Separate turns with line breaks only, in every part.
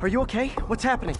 Are you okay? What's happening?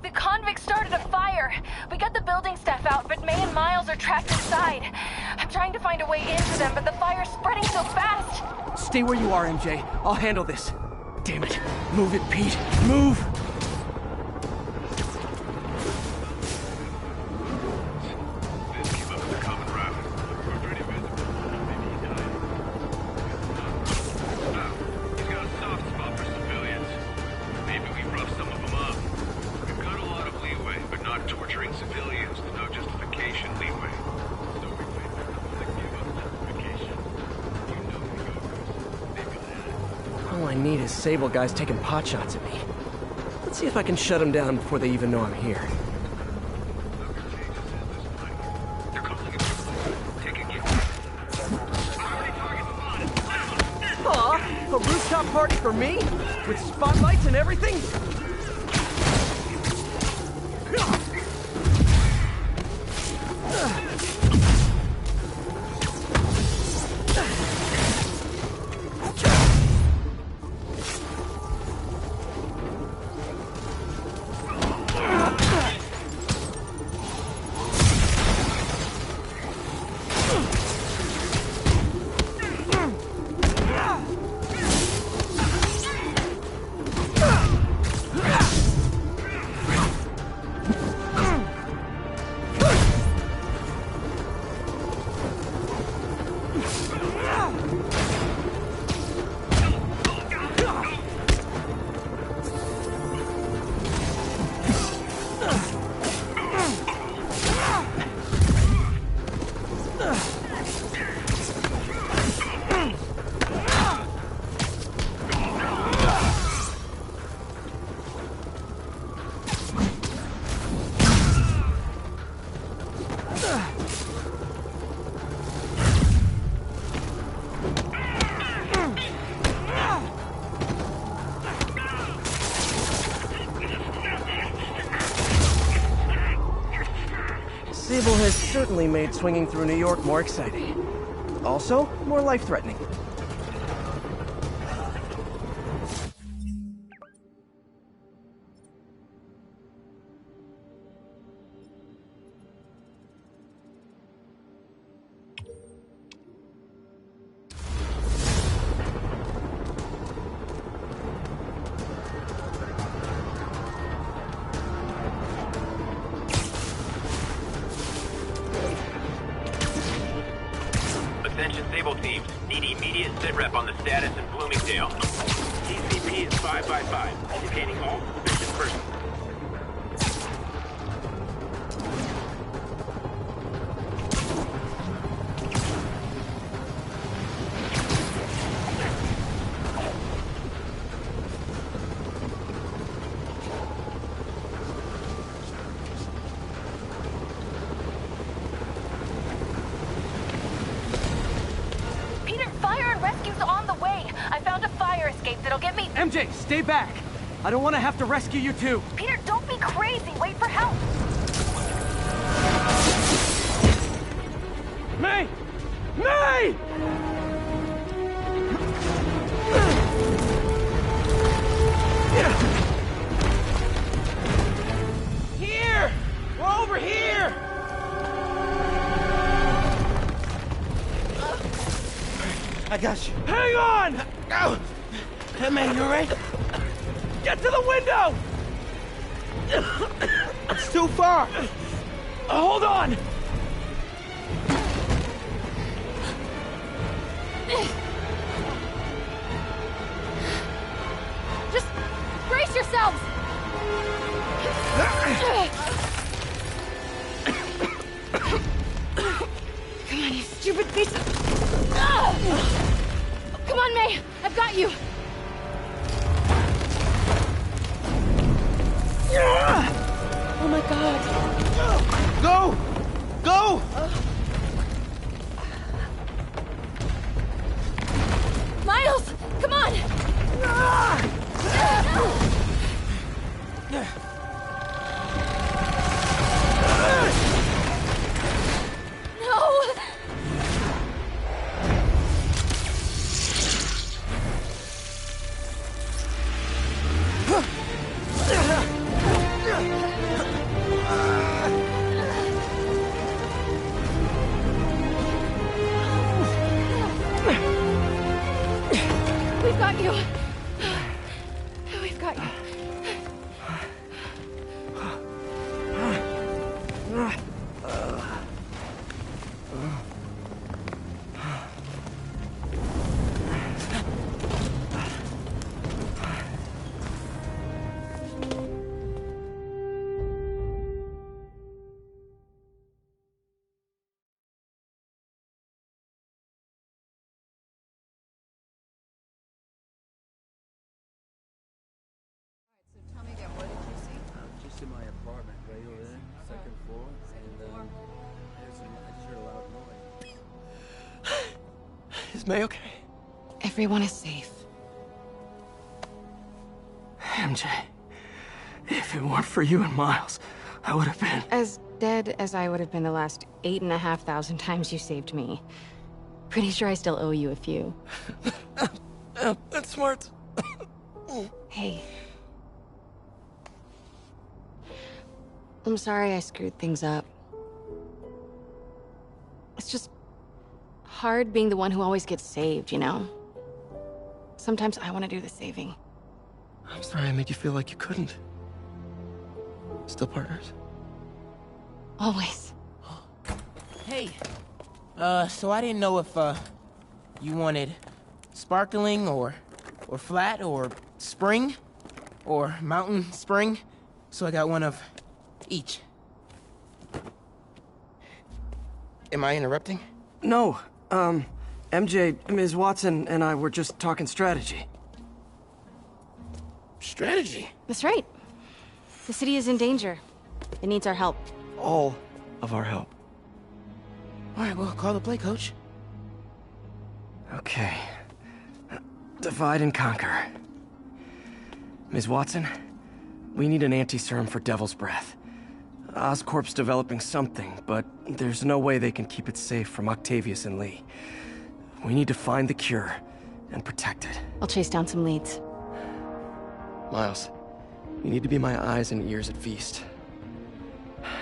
The convicts started a fire. We got the building staff out, but May and Miles are trapped inside. I'm trying to find a way into them, but the fire's spreading so fast.
Stay where you are, MJ. I'll handle this. Damn it. Move it, Pete. Move! All I need is Sable guys taking potshots at me. Let's see if I can shut them down before they even know I'm here. Aw, a rooftop party for me? With spotlights and everything? Sable has certainly made swinging through New York more exciting. Also, more life-threatening.
Attention Sable teams. Need immediate sitrep on the status in Bloomingdale. TCP is 555, indicating all suspicious persons.
MJ, stay back! I don't want to have to rescue you too!
Peter, don't be crazy! Wait for help!
May! May! Here! We're over here! I got you. Hang on! Oh. Hey, man, you alright? Get to the window! It's too far! Hold on!
Just brace yourselves! stupid piece of... Come on, May! I've got you! Oh my god.
Go! Go!
Miles! Come on! No! We've got you. We've got you.
Just in my apartment, right over there, second floor, and I just heard a loud noise. Is May okay?
Everyone is safe.
MJ, if it weren't for you and Miles, I would have been...
As dead as I would have been the last 8,500 times you saved me. Pretty sure I still owe you a few.
That's smart.
Hey. I'm sorry I screwed things up. It's just hard being the one who always gets saved, you know? Sometimes I want to do the saving.
I'm sorry I made you feel like you couldn't. Still partners?
Always.
Hey, so I didn't know if, you wanted sparkling or flat or spring or mountain spring, so I got one of each. Am I interrupting?
No, MJ, Ms. Watson, and I were just talking strategy.
Strategy?
That's right. The city is in danger. It needs our help.
All of our help.
All right, well, call the play, coach.
Okay. Divide and conquer. Ms. Watson, we need an anti-serum for Devil's Breath. Oscorp's developing something, but there's no way they can keep it safe from Octavius and Lee. We need to find the cure and protect it.
I'll chase down some leads.
Miles, you need to be my eyes and ears at Feast.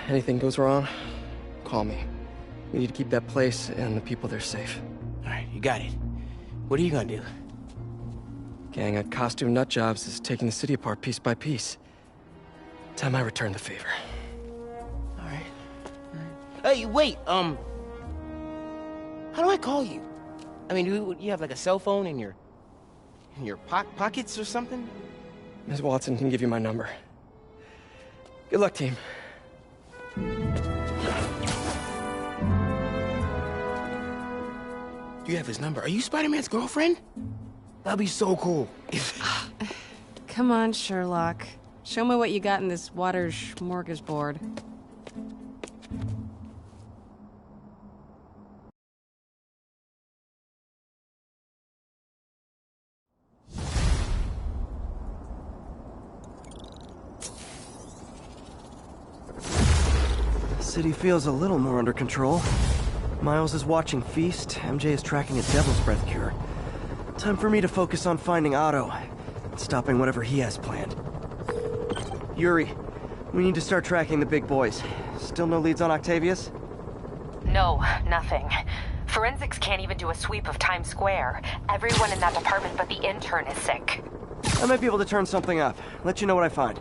Anything goes wrong, call me. We need to keep that place and the people there safe.
All right, you got it. What are you gonna do?
Gang at Costume Nutjobs is taking the city apart piece by piece. Time I return the favor.
All right. Hey, wait, how do I call you? I mean, do you have like a cell phone in your pockets or something?
Ms. Watson can give you my number. Good luck, team.
You have his number. Are you Spider-Man's girlfriend? That'd be so cool.
Come on, Sherlock. Show me what you got in this water smorgasbord.
City feels a little more under control. Miles is watching Feast, MJ is tracking a Devil's Breath cure. Time for me to focus on finding Otto, and stopping whatever he has planned. Yuri, we need to start tracking the big boys. Still no leads on Octavius?
No, nothing. Forensics can't even do a sweep of Times Square. Everyone in that department but the intern is sick.
I might be able to turn something up. Let you know what I find.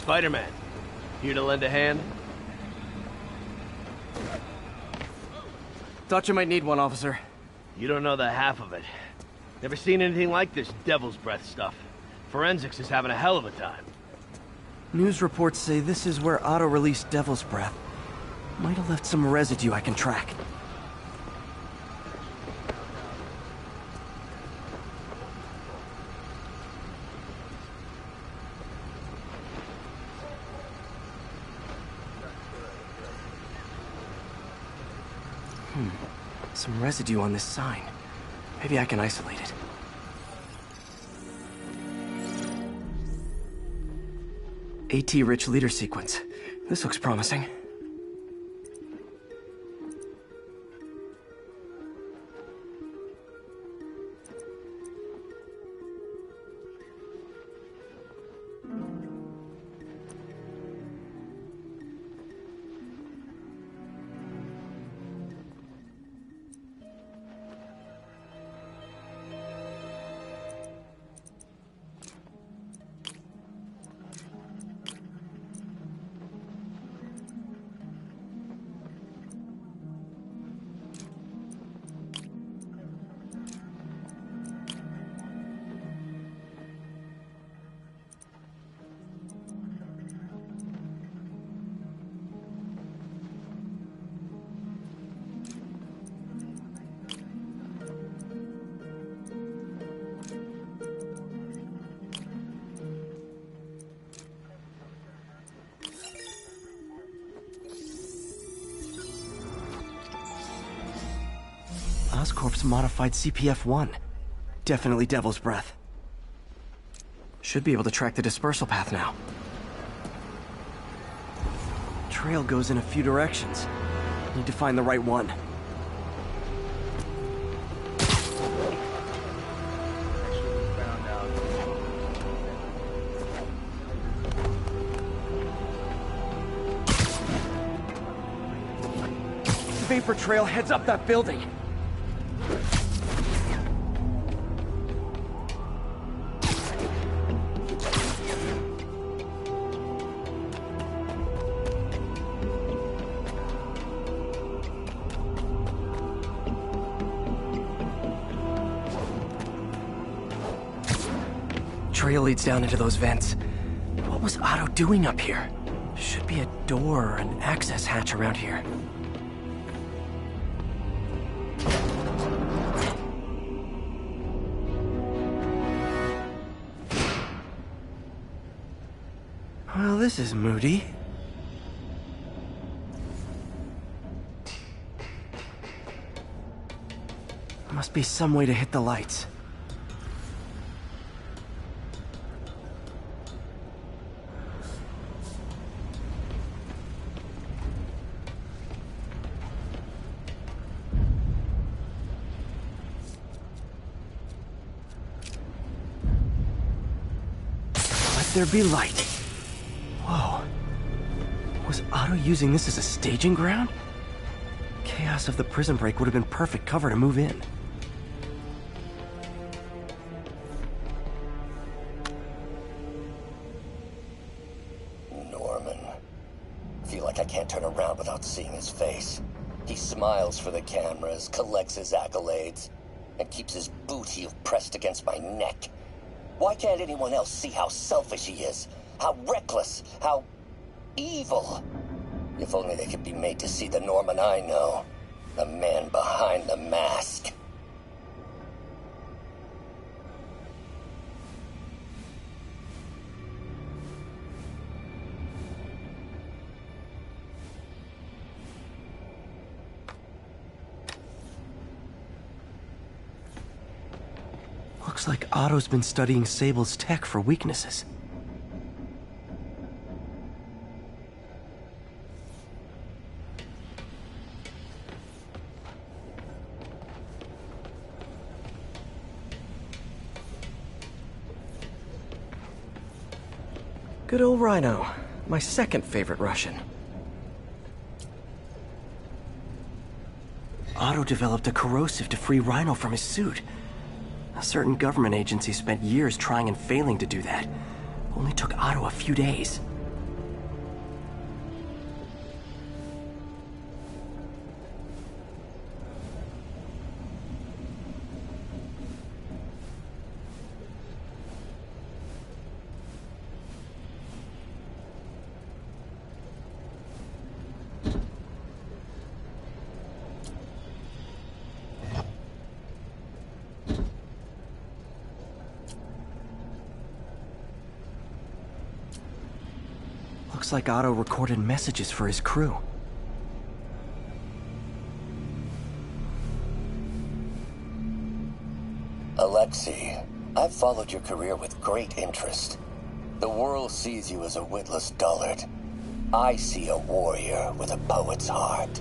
Spider-Man. Here to lend a hand?
Thought you might need one, officer.
You don't know the half of it. Never seen anything like this devil's breath stuff. Forensics is having a hell of a time.
News reports say this is where Otto released Devil's Breath. Might have left some residue I can track. Some residue on this sign. Maybe I can isolate it. AT-rich leader sequence. This looks promising. Oscorp's modified CPF-1. Definitely Devil's Breath. Should be able to track the dispersal path now. Trail goes in a few directions. Need to find the right one. Vapor trail heads up that building. Trail leads down into those vents. What was Otto doing up here? Should be a door or an access hatch around here. Well, this is moody. Must be some way to hit the lights. Let there be light. Whoa. Was Otto using this as a staging ground? Chaos of the prison break would have been perfect cover to move in.
Norman. Feel like I can't turn around without seeing his face. He smiles for the cameras, collects his accolades, and keeps his boot heel pressed against my neck. Why can't anyone else see how selfish he is? How reckless, how evil. If only they could be made to see the Norman I know. The man behind the mask.
Looks like Otto's been studying Sable's tech for weaknesses. Good old Rhino. My second favorite Russian. Otto developed a corrosive to free Rhino from his suit. A certain government agency spent years trying and failing to do that. Only took Otto a few days. Looks like Otto recorded messages for his crew.
Alexei, I've followed your career with great interest. The world sees you as a witless dullard. I see a warrior with a poet's heart.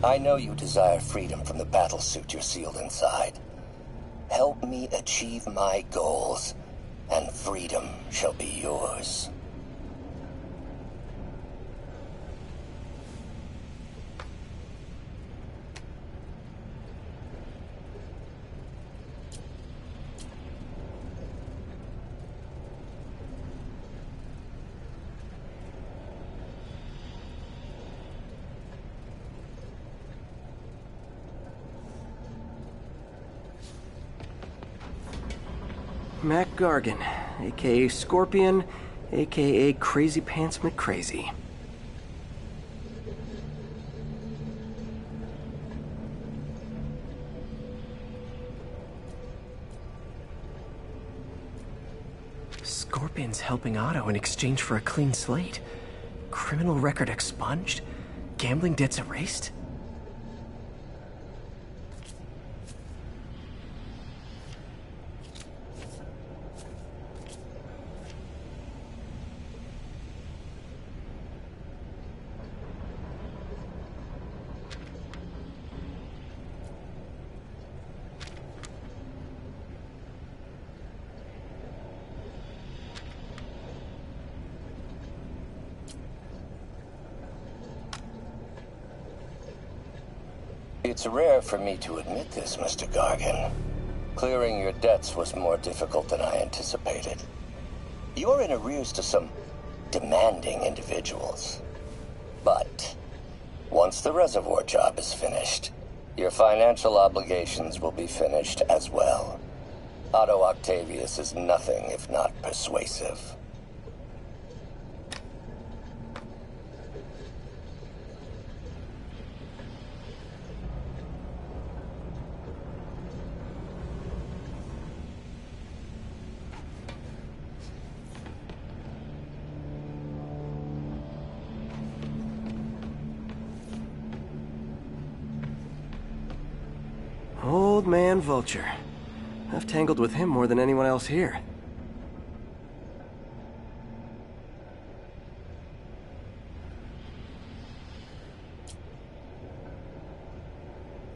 I know you desire freedom from the battlesuit you're sealed inside. Help me achieve my goals, and freedom shall be yours.
Mac Gargan, aka Scorpion, aka Crazy Pants McCrazy. Scorpion's helping Otto in exchange for a clean slate. Criminal record expunged? Gambling debts erased?
It's rare for me to admit this, Mr. Gargan. Clearing your debts was more difficult than I anticipated. You're in arrears to some demanding individuals. But once the reservoir job is finished, your financial obligations will be finished as well. Otto Octavius is nothing if not persuasive.
Old man Vulture. I've tangled with him more than anyone else here.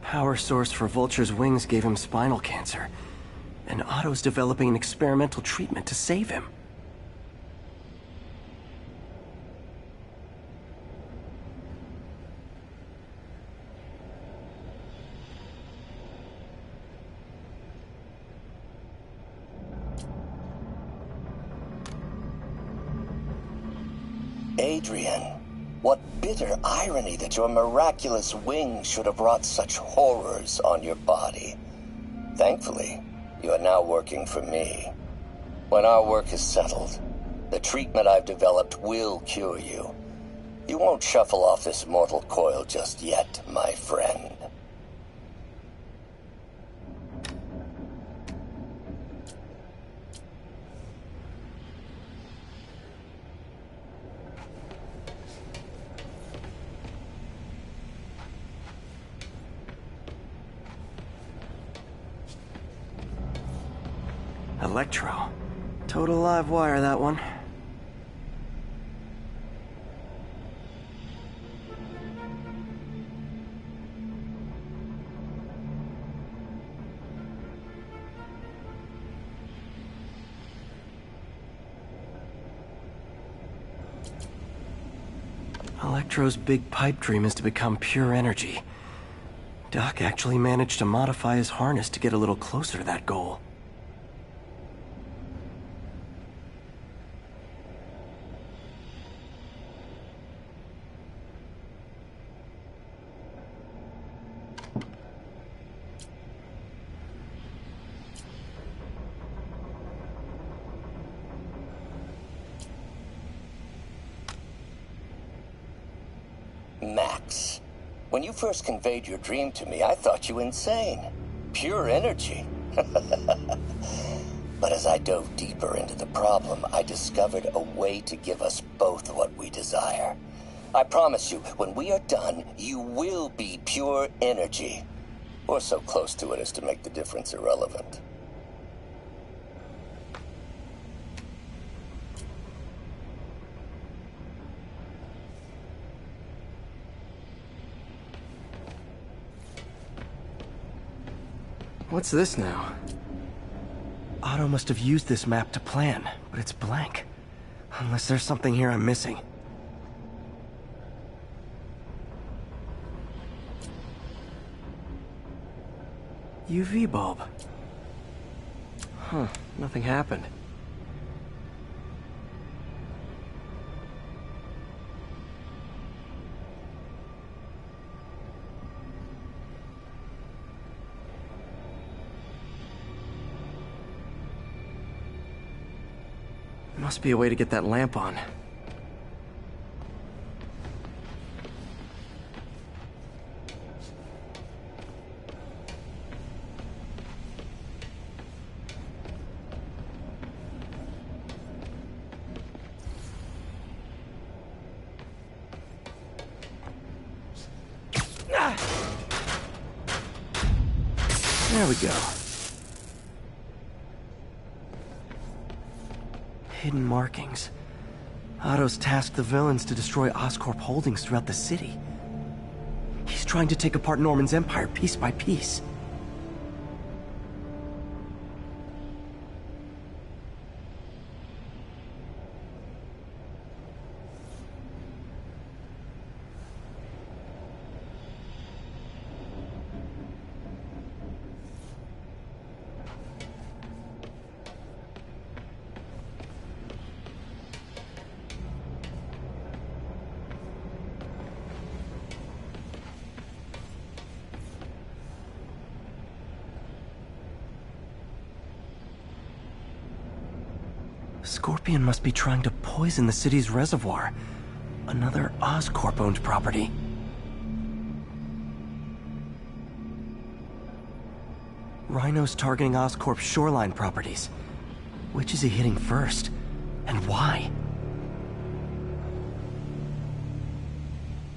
Power source for Vulture's wings gave him spinal cancer, and Otto's developing an experimental treatment to save him.
Adrian, what bitter irony that your miraculous wings should have wrought such horrors on your body. Thankfully, you are now working for me. When our work is settled, the treatment I've developed will cure you. You won't shuffle off this mortal coil just yet, my friend.
Electro. Total live wire, that one. Electro's big pipe dream is to become pure energy. Doc actually managed to modify his harness to get a little closer to that goal.
Max, when you first conveyed your dream to me, I thought you insane. Pure energy. But as I dove deeper into the problem, I discovered a way to give us both what we desire. I promise you, when we are done, you will be pure energy. Or so close to it as to make the difference irrelevant.
What's this now? Otto must have used this map to plan, but it's blank. Unless there's something here I'm missing. UV bulb. Huh, nothing happened. Must be a way to get that lamp on. There we go. Hidden markings. Otto's tasked the villains to destroy Oscorp holdings throughout the city. He's trying to take apart Norman's empire piece by piece. Scorpion must be trying to poison the city's reservoir. Another Oscorp-owned property. Rhino's targeting Oscorp's shoreline properties. Which is he hitting first? And why?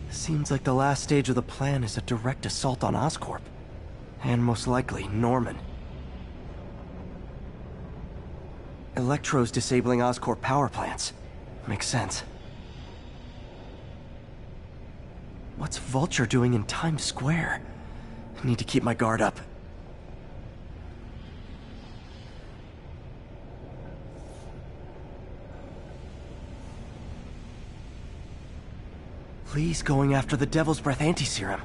Seems like the last stage of the plan is a direct assault on Oscorp. And most likely, Norman. Electro's disabling Oscorp power plants. Makes sense. What's Vulture doing in Times Square? I need to keep my guard up. Lee's going after the Devil's Breath anti-serum,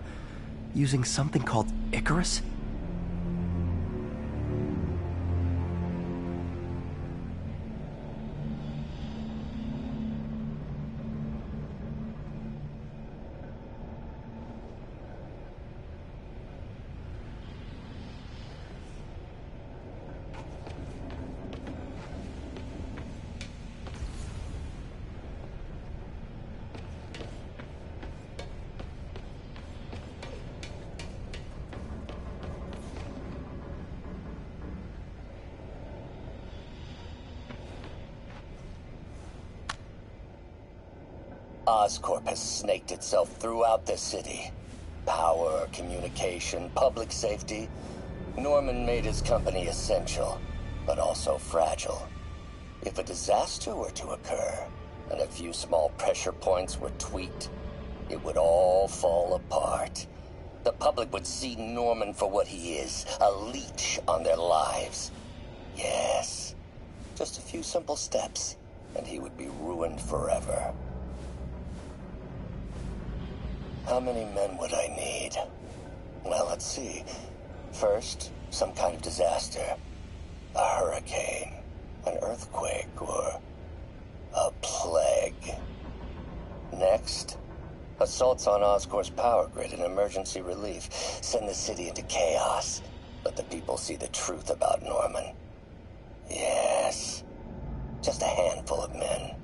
using something called Icarus?
Oscorp has snaked itself throughout the city. Power, communication, public safety. Norman made his company essential, but also fragile. If a disaster were to occur, and a few small pressure points were tweaked, it would all fall apart. The public would see Norman for what he is, a leech on their lives. Yes, just a few simple steps, and he would be ruined forever. How many men would I need? Well, let's see. First, some kind of disaster. A hurricane, an earthquake, or a plague. Next, assaults on Oscorp's power grid and emergency relief. Send the city into chaos. Let the people see the truth about Norman. Yes, just a handful of men.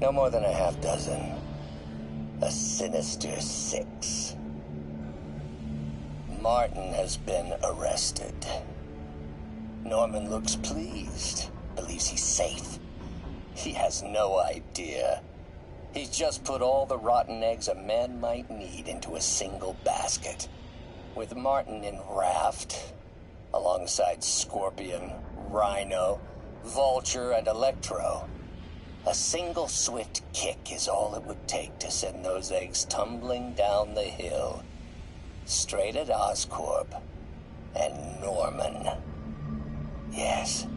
No more than a half dozen. A sinister 6. Martin has been arrested. Norman looks pleased. Believes he's safe. He has no idea. He's just put all the rotten eggs a man might need into a single basket. With Martin in raft, alongside Scorpion, Rhino, Vulture, and Electro. A single swift kick is all it would take to send those eggs tumbling down the hill. Straight at Oscorp and Norman. Yes,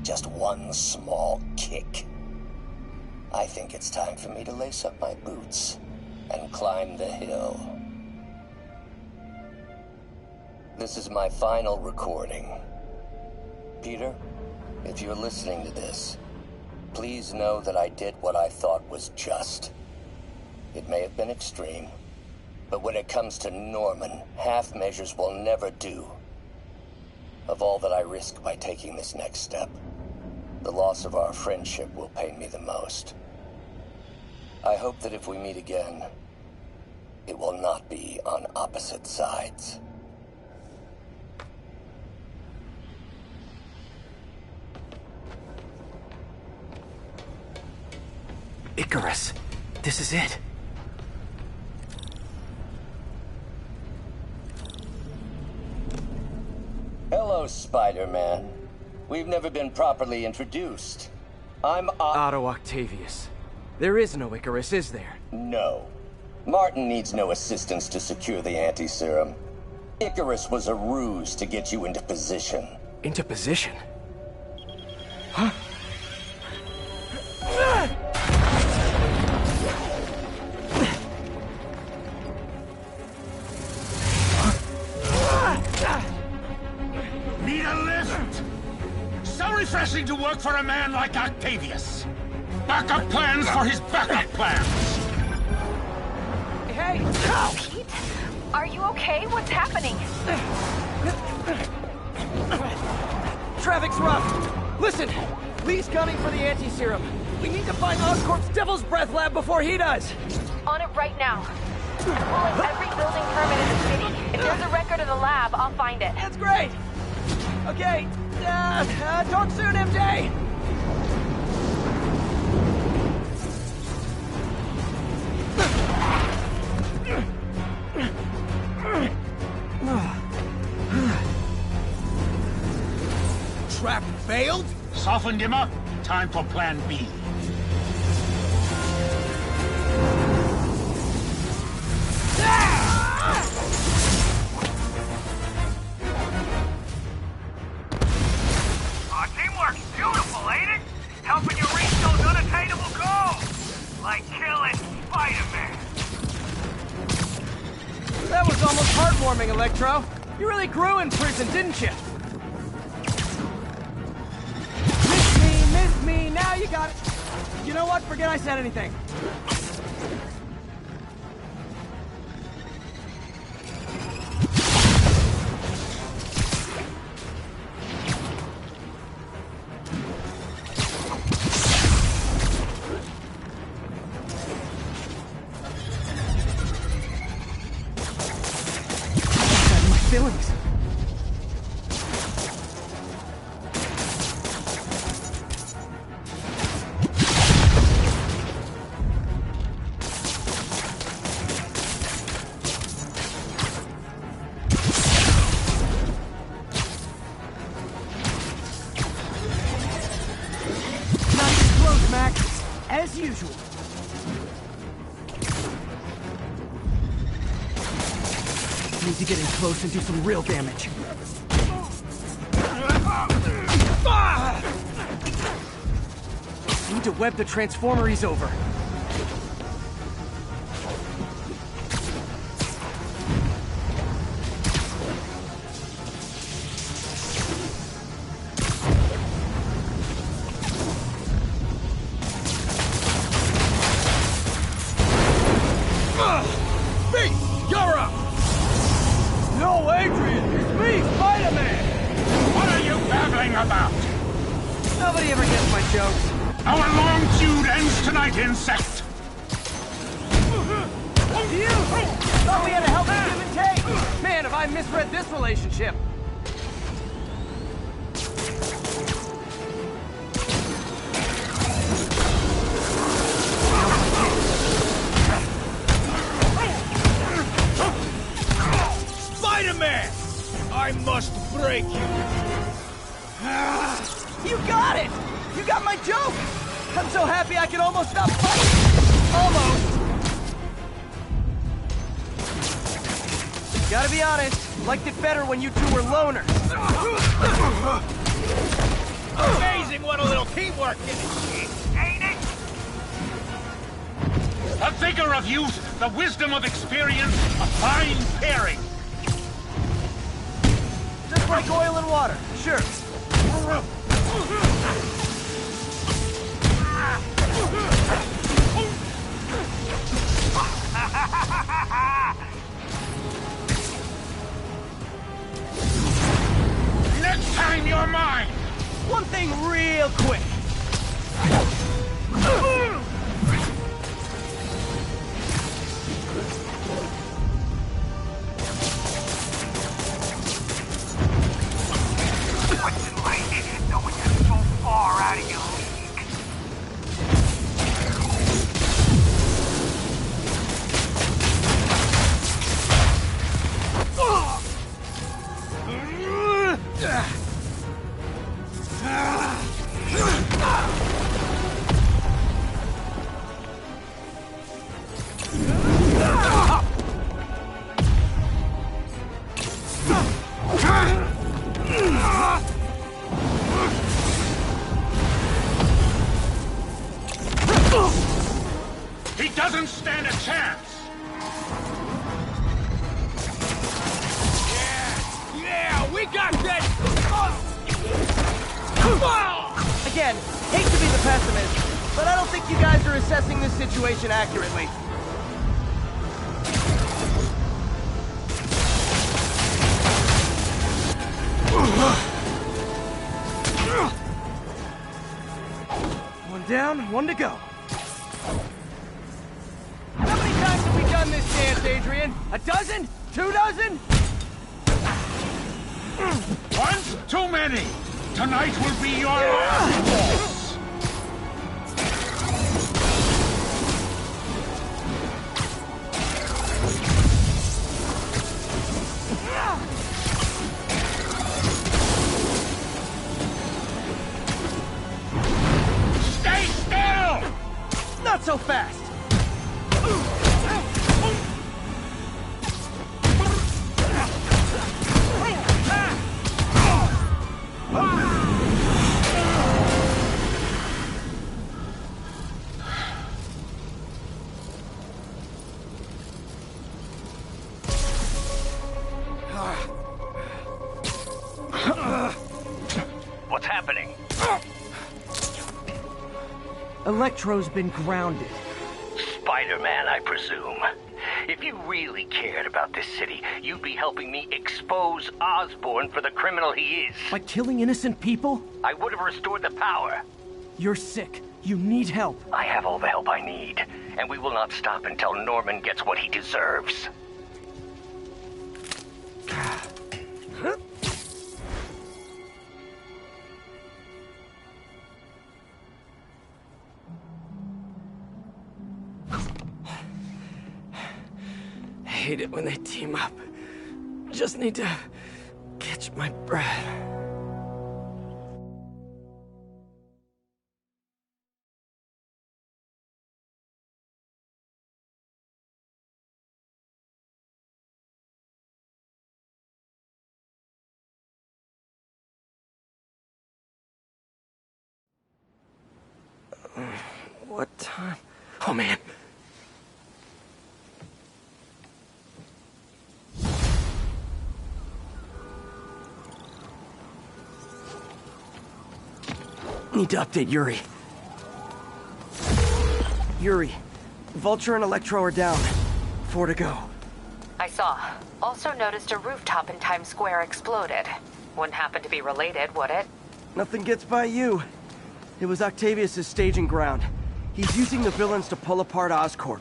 just one small kick. I think it's time for me to lace up my boots and climb the hill. This is my final recording. Peter, if you're listening to this, please know that I did what I thought was just. It may have been extreme, but when it comes to Norman, half measures will never do. Of all that I risk by taking this next step, the loss of our friendship will pain me the most. I hope that if we meet again, it will not be on opposite sides.
Icarus, this is it.
Hello, Spider-Man. We've never been properly introduced. I'm
Otto Octavius. There is no Icarus, is there?
No. Martin needs no assistance to secure the anti-serum. Icarus was a ruse to get you into position.
Into position? Huh?
Need a lift? So refreshing to work for a man like Octavius. Backup plans for his backup plans.
Hey!
Pete? Are you okay? What's happening?
Traffic's rough. Listen, Lee's coming for the anti-serum. We need to find Oscorp's Devil's Breath lab before he does.
On it right now. I'm pulling every building permit in the city. If there's a record of the lab, I'll find it.
That's great. Okay, talk soon, MJ.
Trap failed? Softened him up. Time for plan B.
Our teamwork's beautiful, ain't it? Helping you reach those unattainable goals. Like killing Spider-Man.
That was almost heartwarming, Electro. You really grew in prison, didn't you? Miss me, now you got it. You know what? Forget I said anything. Feelings. Nice close, Max. As usual. Need to get in close and do some real damage. Need to web the transformer he's over.
You're up!
No, Adrian! It's me, Spider-Man!
What are you babbling about?
Nobody ever gets my jokes.
Our long feud ends tonight, insect!
You! Thought we had a healthy give and take! Man, have I misread this relationship!
man! I must break you!
You got it! You got my joke! I'm so happy I can almost stop fighting! Almost! Gotta be honest, liked it better when you two were loners.
Amazing what a little teamwork can achieve!
Ain't it?
The vigor of youth, the wisdom of experience, a fine pairing.
Just like oil and water, sure.
Next time you're mine!
One thing real quick.
What's it like knowing you're so far out of your league?
He doesn't stand a chance!
Yeah, we got this!
Again, hate to be the pessimist, but I don't think you guys are assessing this situation accurately. One down, one to go. How many times have we done this dance, Adrian? A dozen? 2 dozen?
Once too many! Tonight will be your last! Stay still!
Not so fast!
What's happening?
Electro's been grounded.
Spider-Man, I presume. If you really cared about this city, you'd be helping me expose Osborn for the criminal he is.
By killing innocent people?
I would have restored the power.
You're sick. You need help.
I have all the help I need, and we will not stop until Norman gets what he deserves.
Hate it when they team up. Just need to catch my breath. What time? Oh man. Need to update Yuri. Yuri, Vulture and Electro are down. 4 to go.
I saw. Also noticed a rooftop in Times Square exploded. Wouldn't happen to be related, would it?
Nothing gets by you. It was Octavius' staging ground. He's using the villains to pull apart Oscorp.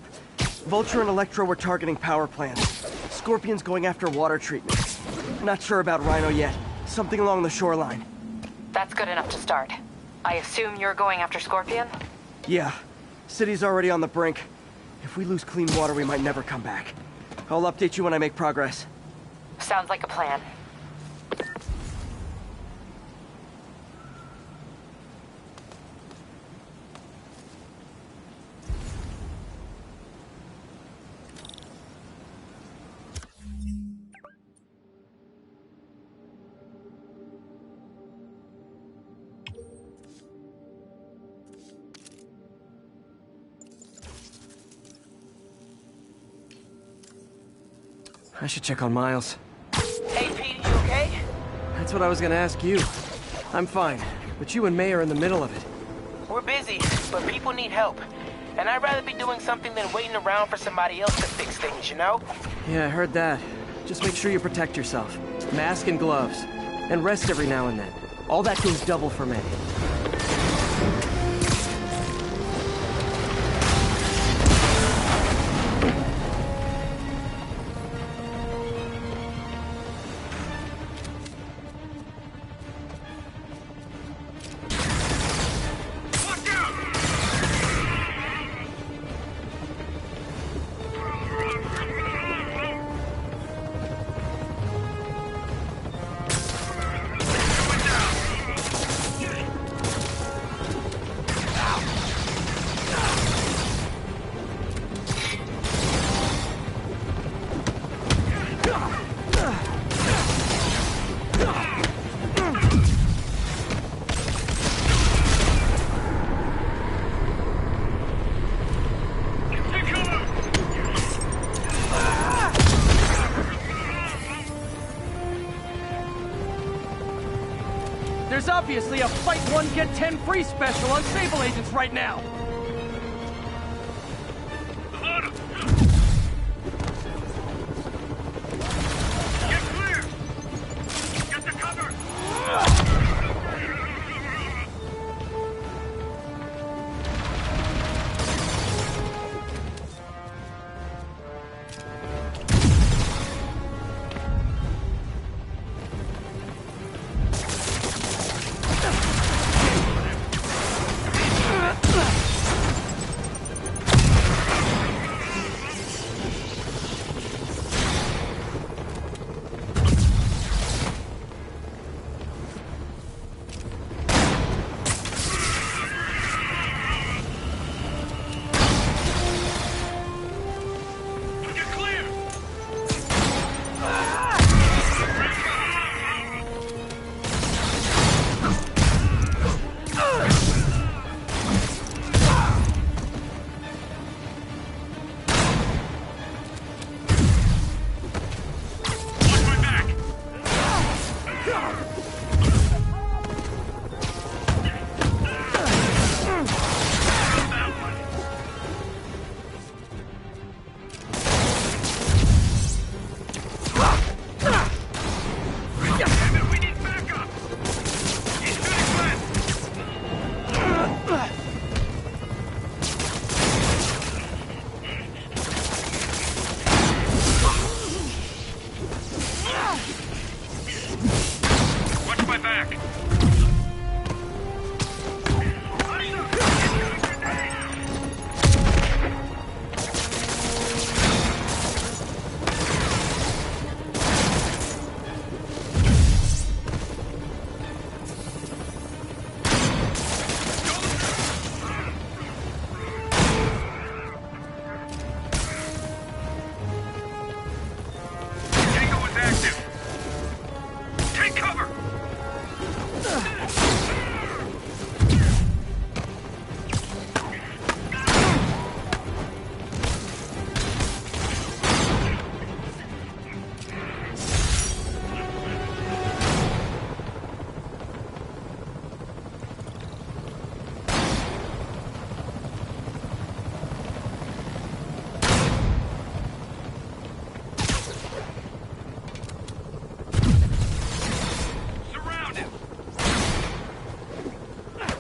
Vulture and Electro were targeting power plants. Scorpion's going after water treatment. Not sure about Rhino yet. Something along the shoreline.
That's good enough to start. I assume you're going after Scorpion?
Yeah. City's already on the brink. If we lose clean water, we might never come back. I'll update you when I make progress.
Sounds like a plan.
I should check on Miles.
Hey, Pete, you okay?
That's what I was gonna ask you. I'm fine, but you and May are in the middle of it.
We're busy, but people need help. And I'd rather be doing something than waiting around for somebody else to fix things, you know?
Yeah, I heard that. Just make sure you protect yourself. Mask and gloves. And rest every now and then. All that goes double for May. There's obviously a fight one, get 10 free special on Sable Agents right now!
Get clear! Get the cover!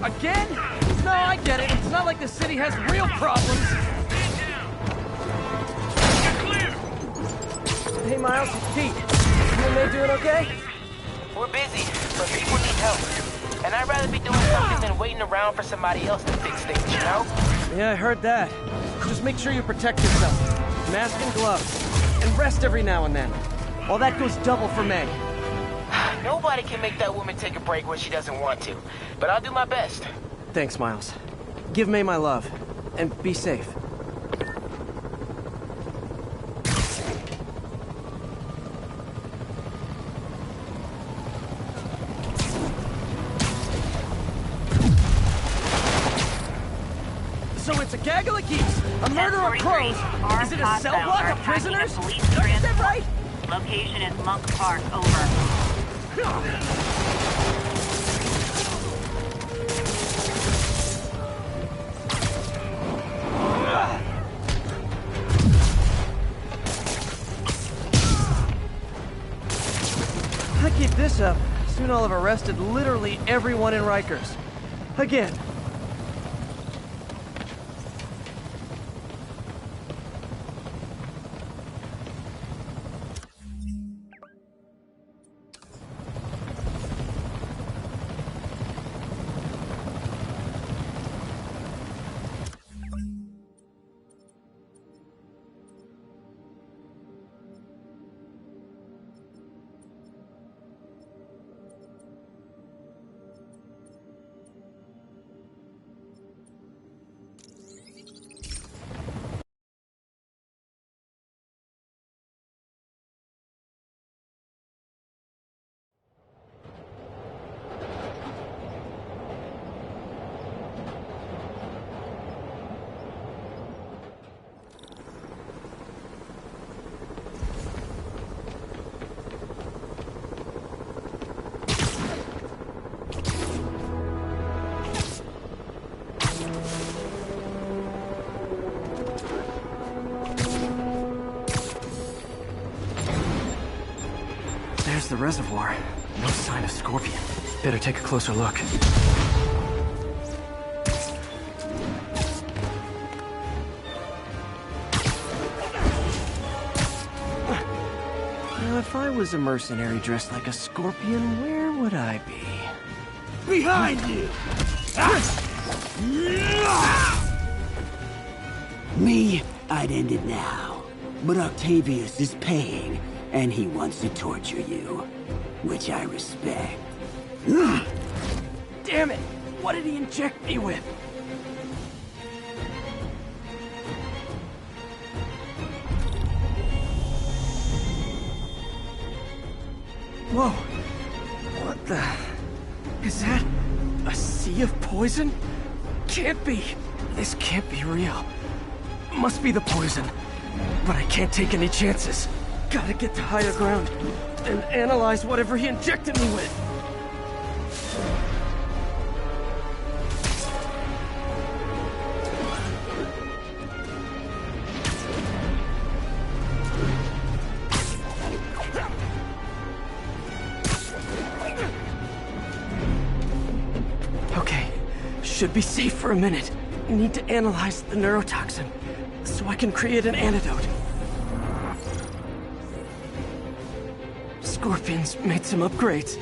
Again? No, I get it. It's not like the city has real problems. Hey, Miles, it's Pete. You and May doing okay?
We're busy, but people need help. And I'd rather be doing something than waiting around for somebody else to fix things, you know?
Yeah, I heard that. Just make sure you protect yourself. Mask and gloves. And rest every now and then. Well, that goes double for May.
Nobody can make that woman take a break when she doesn't want to, but I'll do my best.
Thanks, Miles. Give May my love, and be safe. So it's a gaggle of geese, a murder of crows. Is it a cell block of prisoners? Did I get that right?
Location is Monk Park, over.
If I keep this up, soon I'll have arrested literally everyone in Rikers. Again. There's the reservoir. No sign of Scorpion. Better take a closer look. Now, if I was a mercenary dressed like a Scorpion, where would I be?
Behind you!
Me, I'd end it now. But Octavius is paying, and he wants to torture you, which I respect.
Damn it! What did he inject me with? Whoa! What the... Is that... a sea of poison? Can't be! This can't be real. Must be the poison. But I can't take any chances. Gotta get to higher ground and analyze whatever he injected me with. Okay, should be safe for a minute. Need to analyze the neurotoxin so I can create an antidote. Scorpion's made some upgrades.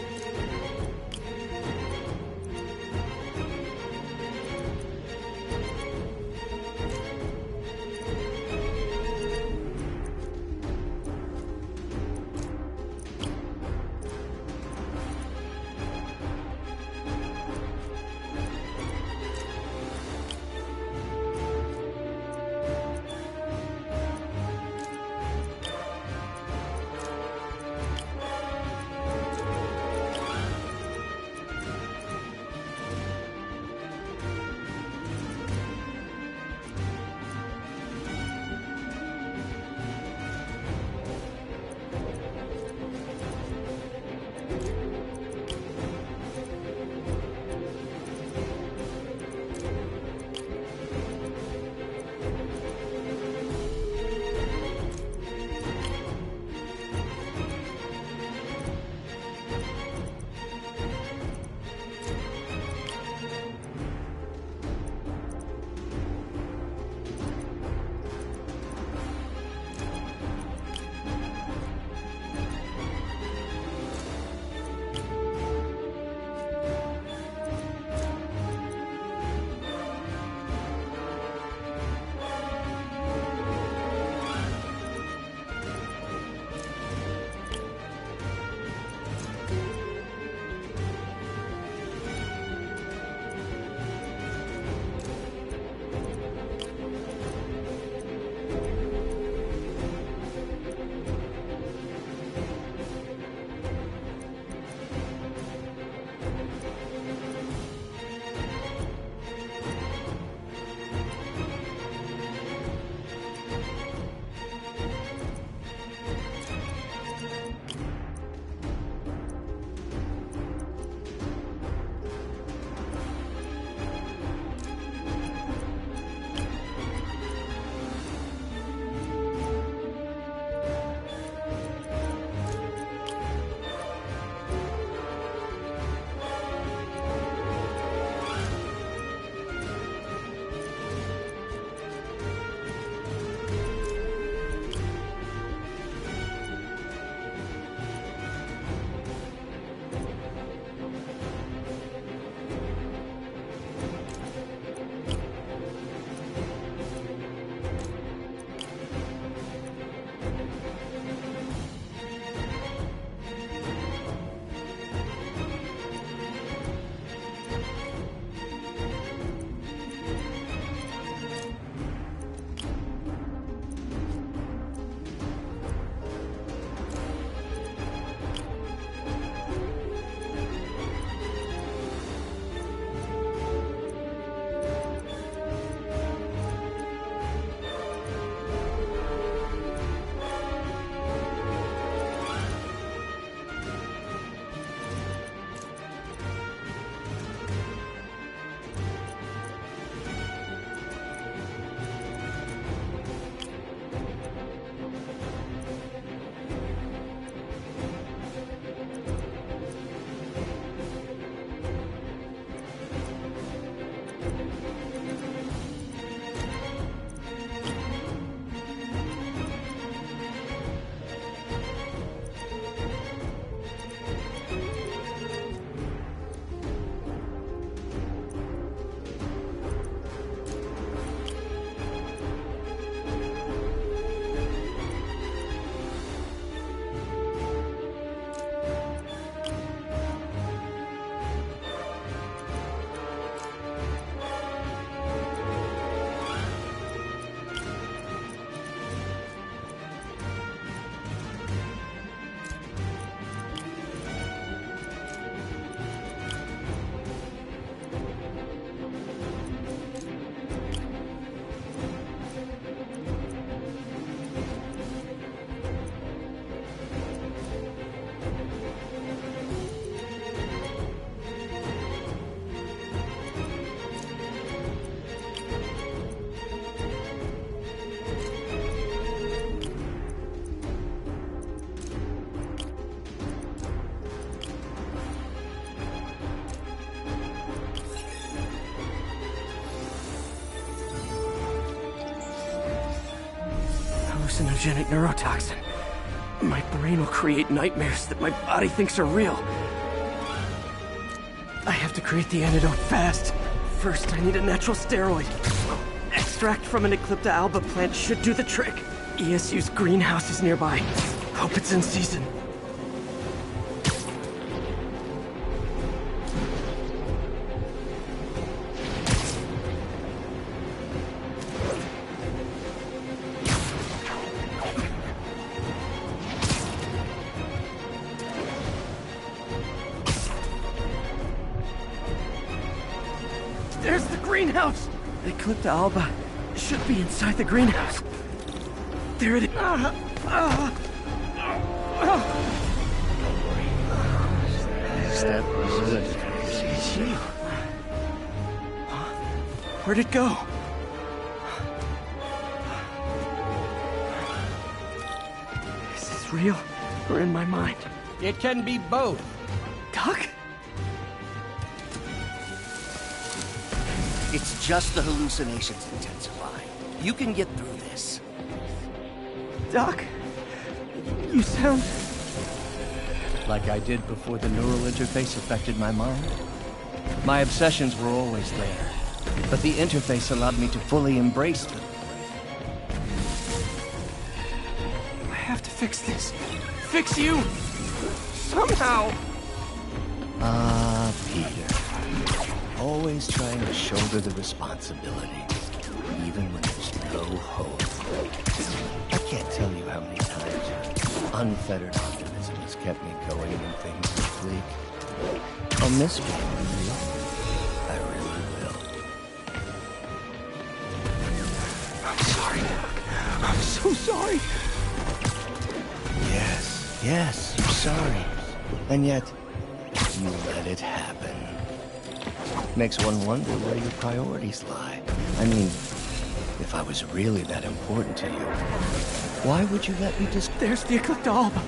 hallucinogenic neurotoxin. My brain will create nightmares that my body thinks are real. I have to create the antidote fast. First, I need a natural steroid. Extract from an Eclipta alba plant should do the trick. ESU's greenhouse is nearby. Hope it's in season. There's the greenhouse! The Eclipta alba should be inside the greenhouse. There it is.
Step good.
It's you. Where'd it go? Is this real or in my mind?
It can be both.
Doc?
It's just the hallucinations intensifying. You can get through this.
Doc? You sound...
Like I did before the neural interface affected my mind. My obsessions were always there, but the interface allowed me to fully embrace them.
I have to fix this. Fix you! Somehow!
Peter. Always trying to shoulder the responsibility, even when there's no hope. I can't tell you how many times your unfettered optimism has kept me going when things are bleak. I'll miss you, Real. I really will.
I'm sorry, Doc. I'm so sorry.
Yes, you're sorry. And yet, you let it happen. Makes one wonder where your priorities lie. I mean, if I was really that important to you, why would you let me just...
There's the Eclipta alba.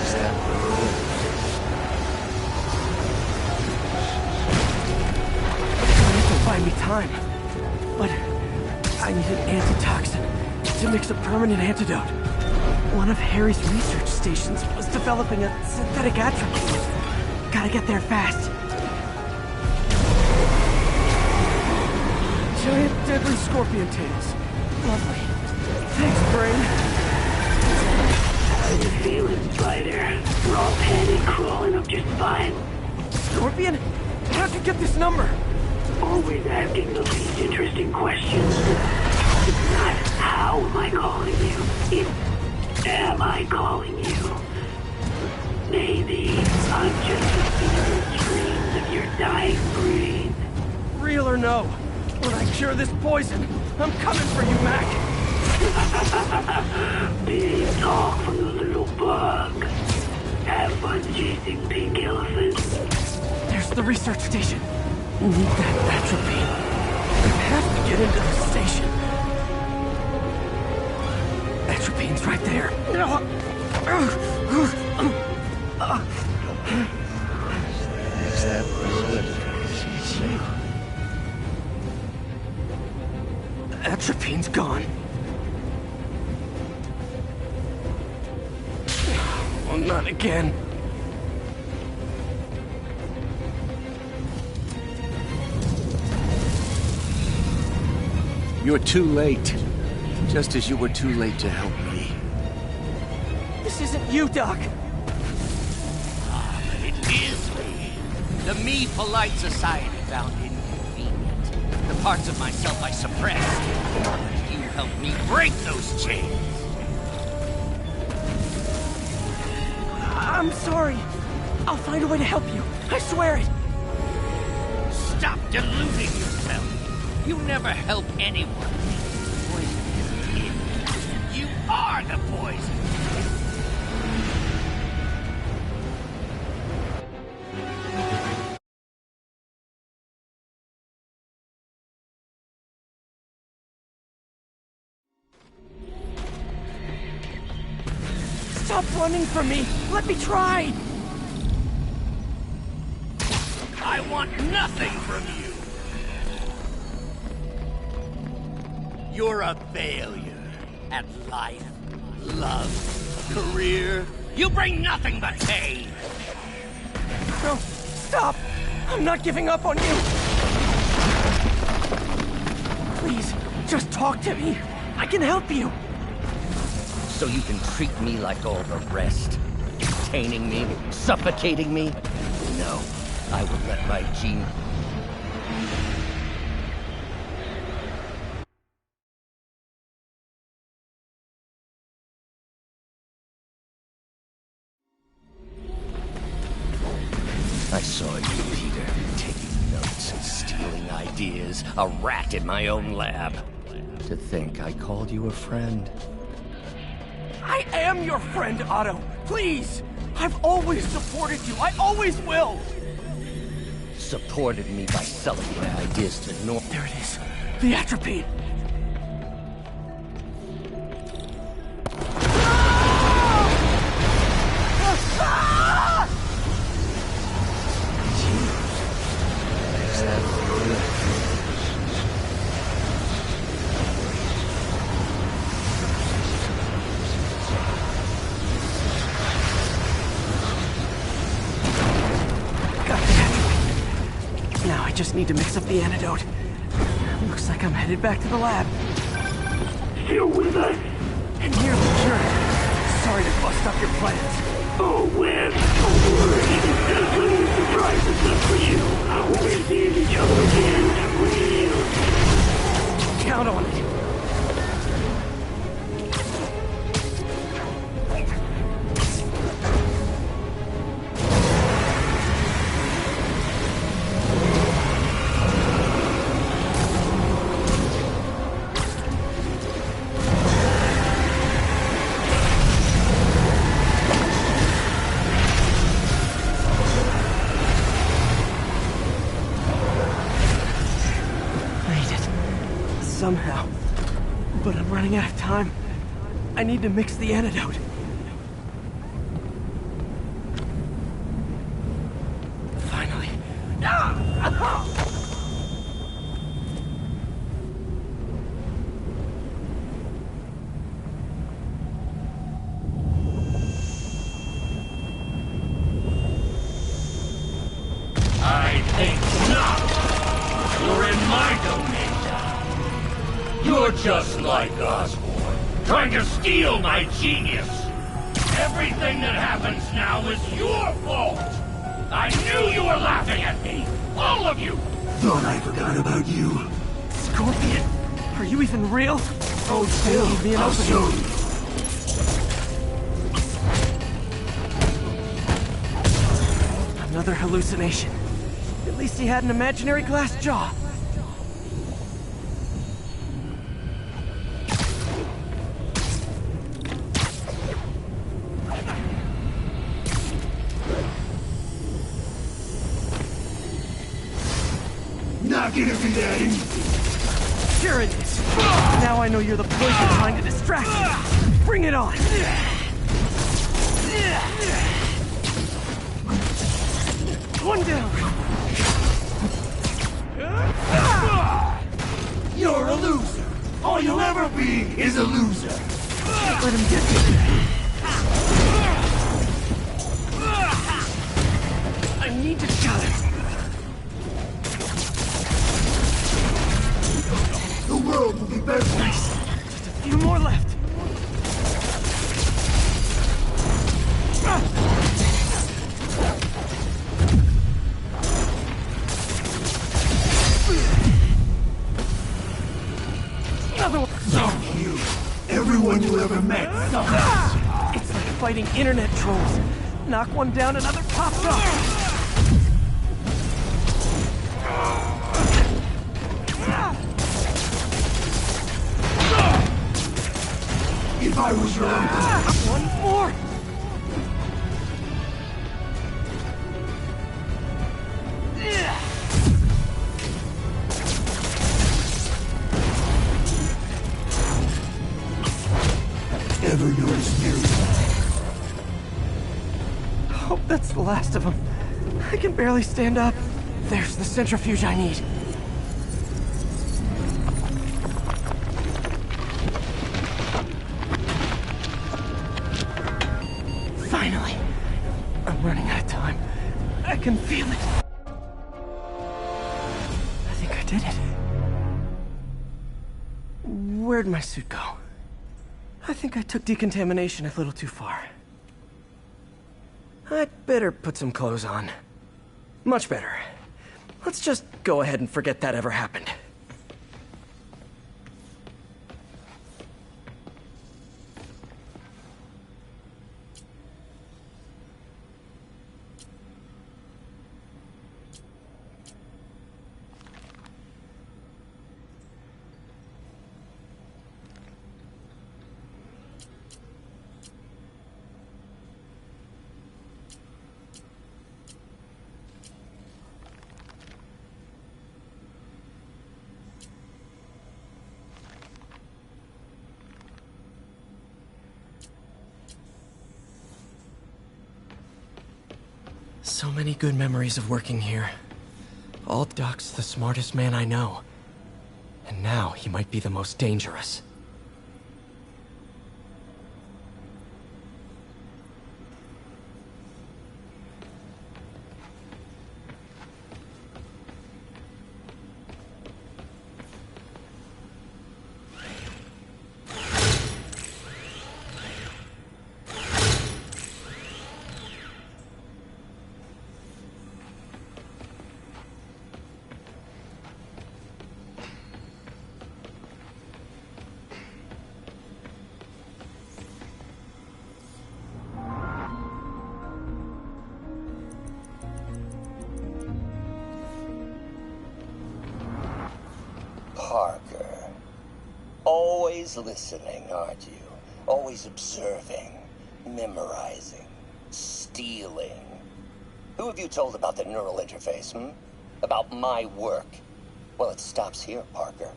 Is that
Buy me time, but I need an antitoxin to mix a permanent antidote. One of Harry's research stations was developing a synthetic atropine. Gotta get there fast. Giant deadly scorpion tails. Lovely. Thanks, brain.
How you feeling, Spider? Raw panic crawling up your spine.
Scorpion? How'd you get this number?
Always asking the least interesting questions. It's not how am I calling you, it's am I calling you? Maybe I'm just the feeble screams of your dying brain.
Real or no, when I cure this poison, I'm coming for you, Mac.
Big talk from the little bug. Have fun chasing pink elephants.
There's the research station. Need that atropine. I have to get into the station. Atropine's right there.
Is that good?
Atropine's gone. Oh, not again.
You're too late. Just as you were too late to help me.
This isn't you, Doc.
But it is me. The me polite society found inconvenient. The parts of myself I suppressed. You helped me break those chains.
I'm sorry. I'll find a way to help you. I swear it.
Stop deluding yourself. You never help anyone. Poison isn't in you. You are the poison.
Stop running from me! Let me try!
I want nothing from you! You're a failure at life, love, career. You bring nothing but pain!
No, stop! I'm not giving up on you! Please, just talk to me. I can help you.
So you can treat me like all the rest? Containing me? Suffocating me? No, I will let my gene... I saw you, Peter, taking notes and stealing ideas. A rat in my own lab. To think I called you a friend.
I am your friend, Otto. Please! I've always supported you. I always will!
Supported me by selling my ideas to North.
There it is. The atropine. I just need to mix up the antidote. Looks like I'm headed back to the lab.
Still with us?
And nearly cured. Sorry to bust up your plans.
Oh, Webb, don't worry. There's plenty of surprises left for you. We're seeing each other again, real soon.
Count on it. Somehow. But I'm running out of time. I need to mix the antidote. Finally.
I think not. You're in my domain. You're just like Osborn, trying to steal my genius. Everything that happens now is your fault. I knew you were laughing at me, all of you.
Thought I forgot about you.
Scorpion, are you even real?
Oh, still, I'll show you.
Another hallucination. At least he had an imaginary glass jaw.
Not gonna be that easy.
Sure it is. Now I know you're the poison trying to distract me. Bring it on. One down.
You're a loser. All you'll ever be is a loser.
Let him get me. I need to cut it.
The world will be better.
Nice. Just a few more left. Another one.
Some you. Everyone you ever met suffers.
It's like fighting internet trolls. Knock one down, another pops up.
If I was your uncle.
One more.
Ever notice Mary?
last of them. I can barely stand up. There's the centrifuge I need. Finally. I'm running out of time. I can feel it. I think I did it. Where'd my suit go? I think I took decontamination a little too far. I'd better put some clothes on. Much better. Let's just go ahead and forget that ever happened. So many good memories of working here. Doc's the smartest man I know. And now he might be the most dangerous.
Parker. Always listening, aren't you? Always observing, memorizing, stealing. Who have you told about the neural interface, About my work? Well, it stops here, Parker.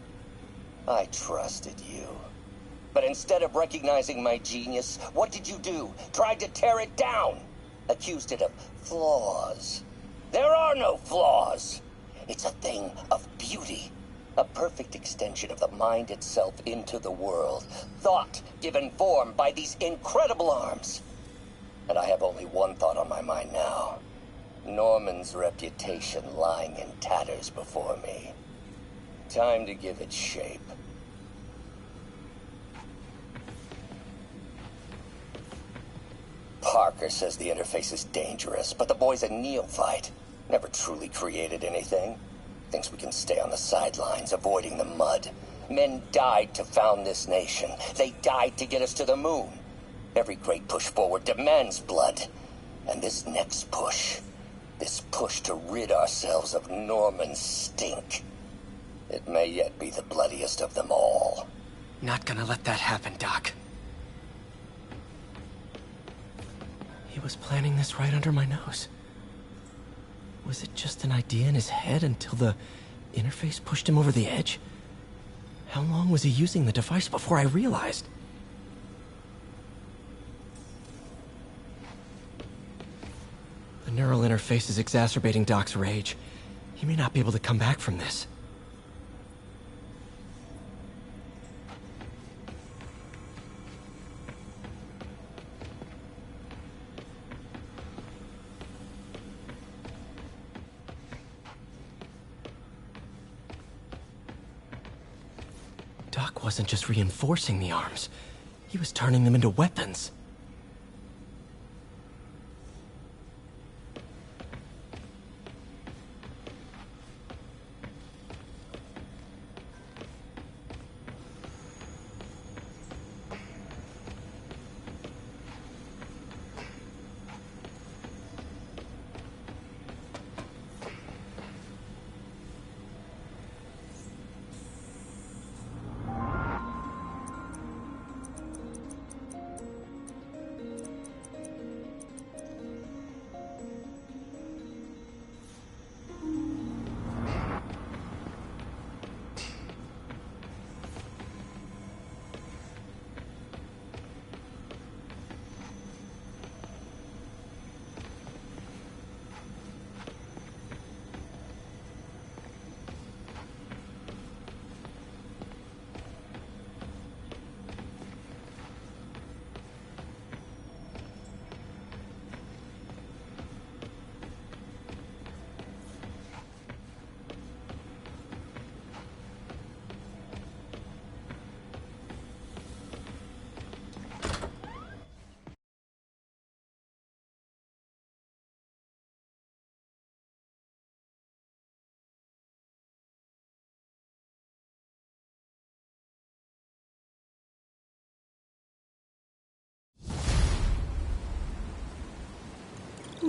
I trusted you. But instead of recognizing my genius, what did you do? Tried to tear it down. Accused it of flaws. There are no flaws. It's a thing of beauty. A perfect extension of the mind itself into the world. Thought given form by these incredible arms. And I have only one thought on my mind now. Norman's reputation lying in tatters before me. Time to give it shape. Parker says the interface is dangerous, but the boy's a neophyte. Never truly created anything. Thinks we can stay on the sidelines, avoiding the mud. Men died to found this nation. They died to get us to the moon. Every great push forward demands blood. And this next push, this push to rid ourselves of Norman's stink, it may yet be the bloodiest of them all.
Not gonna let that happen, Doc. He was planning this right under my nose. Was it just an idea in his head until the interface pushed him over the edge? How long was he using the device before I realized? The neural interface is exacerbating Doc's rage. He may not be able to come back from this. Doc wasn't just reinforcing the arms. He was turning them into weapons.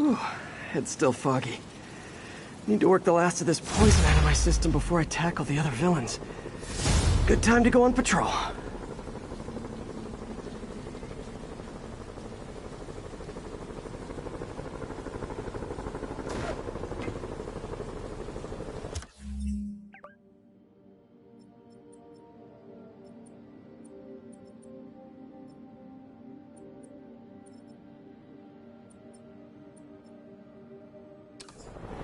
Whew, head's still foggy. Need to work the last of this poison out of my system before I tackle the other villains. Good time to go on patrol.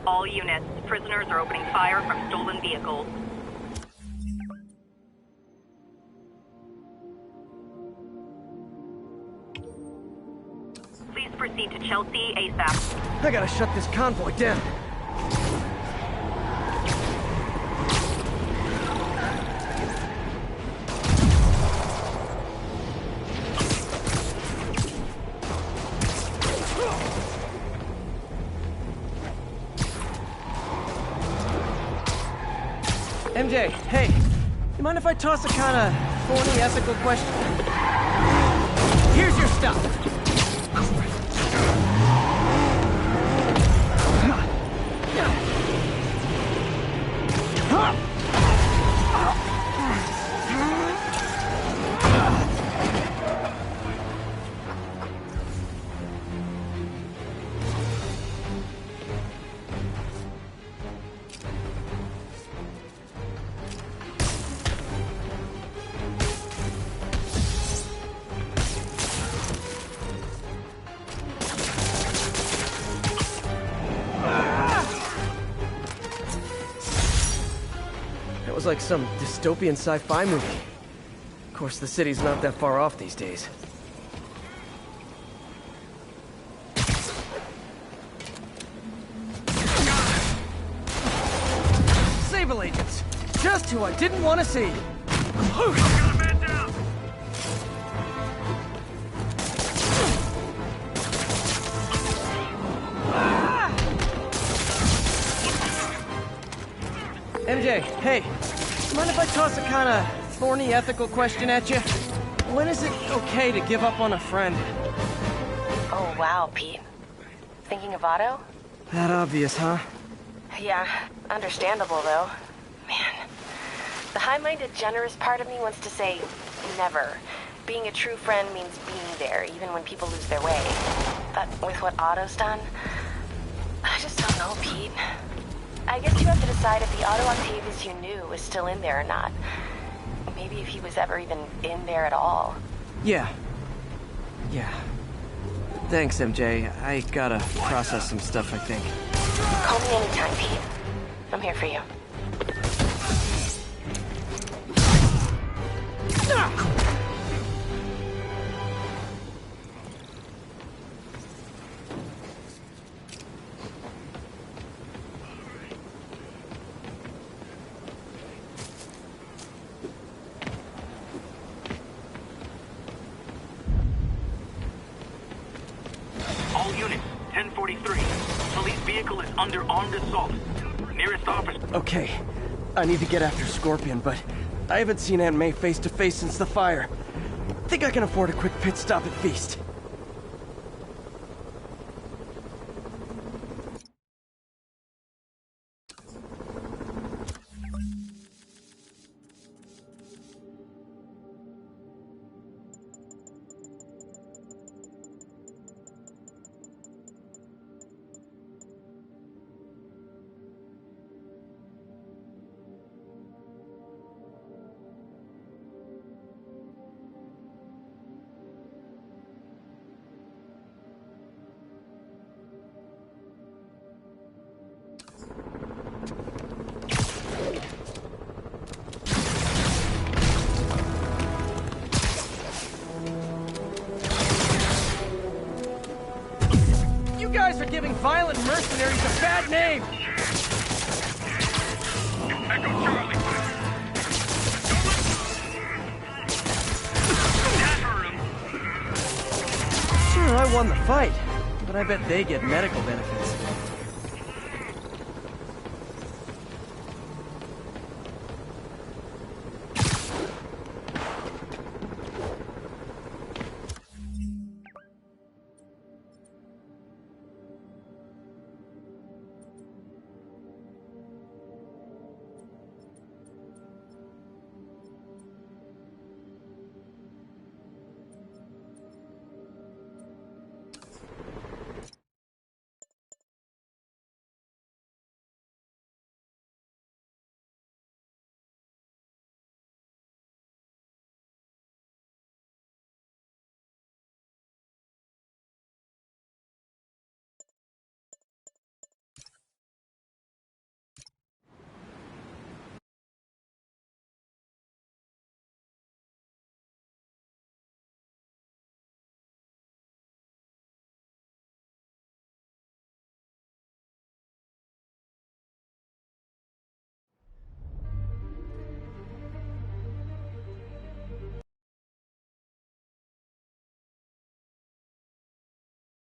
All units, prisoners are opening fire from stolen vehicles. Please proceed to Chelsea ASAP.
I gotta shut this convoy down. MJ, hey, you mind if I toss a kinda thorny ethical question? Here's your stuff. That was like some dystopian sci-fi movie. Of course, the city's not that far off these days. Sable agents! Just who I didn't want to see! MJ, hey, mind if I toss a kinda thorny ethical question at you? When is it okay to give up on a friend?
Oh, wow, Pete. Thinking of Otto?
That obvious, huh?
Yeah, understandable, though. Man, the high-minded, generous part of me wants to say never. Being a true friend means being there, even when people lose their way. But with what Otto's done, I just don't know, Pete. I guess you have to decide if the Otto Octavius you knew was still in there or not. Maybe if he was ever even in there at all.
Yeah. Thanks, MJ. I gotta process some stuff, I think.
Call me anytime, Pete. I'm here for you.
All units, 1043. Police vehicle is under armed assault. Nearest officer.
Okay, I need to get after Scorpion, but I haven't seen Aunt May face to face since the fire. Think I can afford a quick pit stop at Feast. You guys are giving violent mercenaries a bad name!
Echo Charlie.
Sure, I won the fight, but I bet they get medical benefits.